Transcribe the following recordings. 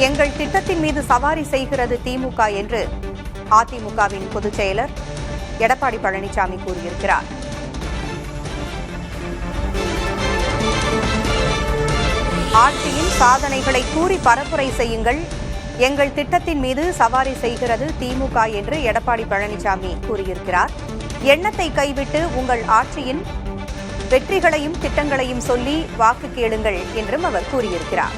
எங்கள் திட்டத்தின் மீது சவாரி செய்கிறது திமுக என்று அதிமுகவின் பொதுச் செயலர் எடப்பாடி பழனிசாமி கூறியிருக்கிறார். ஆட்சியின் சாதனைகளை கூறி பரப்புரை செய்யுங்கள், எங்கள் திட்டத்தின் மீது சவாரி செய்கிறது திமுக என்று எடப்பாடி பழனிசாமி கூறியிருக்கிறார். எண்ணத்தை கைவிட்டு உங்கள் ஆட்சியின் வெற்றிகளையும் திட்டங்களையும் சொல்லி வாக்கு கேளுங்கள் என்றும் அவர் கூறியிருக்கிறார்.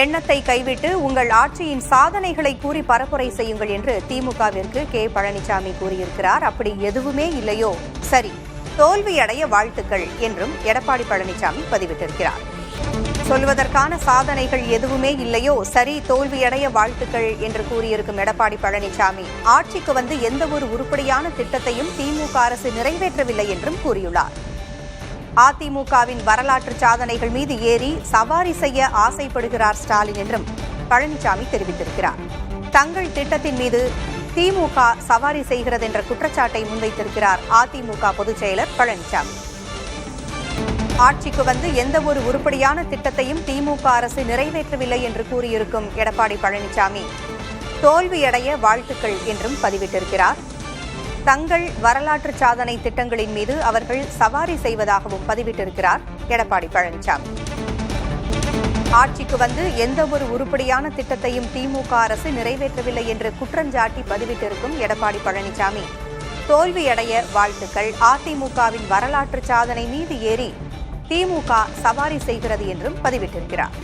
எண்ணத்தை கைவிட்டு உங்கள் ஆட்சியின் சாதனைகளை கூறி பரப்புரை செய்யுங்கள் என்று திமுகவிற்கு கே பழனிசாமி கூறியிருக்கிறார். அப்படி எதுவுமே இல்லையோ சரி, தோல்வியடைய வாழ்த்துக்கள் என்றும் எடப்பாடி பழனிசாமி பதிவிட்டிருக்கிறார். சொல்வதற்கான சாதனைகள் எதுவுமே இல்லையோ சரி, தோல்வியடைய வாழ்த்துக்கள் என்று கூறியிருக்கும் எடப்பாடி பழனிசாமி ஆட்சிக்கு வந்து எந்த ஒரு உருப்படியான திட்டத்தையும் திமுக அரசு நிறைவேற்றவில்லை என்றும் கூறியுள்ளார். அதிமுகவின் வரலாற்று சாதனைகள் மீது ஏறி சவாரி செய்ய ஆசைப்படுகிறார் ஸ்டாலின் என்றும் பழனிசாமி தெரிவித்திருக்கிறார். தங்கள் திட்டத்தின் மீது திமுக சவாரி செய்கிறது என்ற குற்றச்சாட்டை முன்வைத்திருக்கிறார் அதிமுக பொதுச் செயலர் பழனிசாமி. ஆட்சிக்கு வந்து எந்த ஒரு உருப்படியான திட்டத்தையும் திமுக அரசு நிறைவேற்றவில்லை என்று கூறியிருக்கும் எடப்பாடி பழனிசாமி தோல்வியடைய வாழ்த்துக்கள் என்றும் பதிவிட்டிருக்கிறார். தங்கள் வரலாற்று சாதனை திட்டங்களின் மீது அவர்கள் சவாரி செய்வதாகவும் பதிவிட்டிருக்கிறார் எடப்பாடி பழனிசாமி. ஆட்சிக்கு வந்து எந்த ஒரு உருப்படியான திட்டத்தையும் திமுக அரசு நிறைவேற்றவில்லை என்று குற்றஞ்சாட்டி பதிவிட்டிருக்கும் எடப்பாடி பழனிசாமி தோல்வியடைய வாழ்த்துக்கள், அதிமுகவின் வரலாற்று சாதனை மீது ஏறி திமுக சவாரி செய்கிறது என்றும் பதிவிட்டிருக்கிறார்.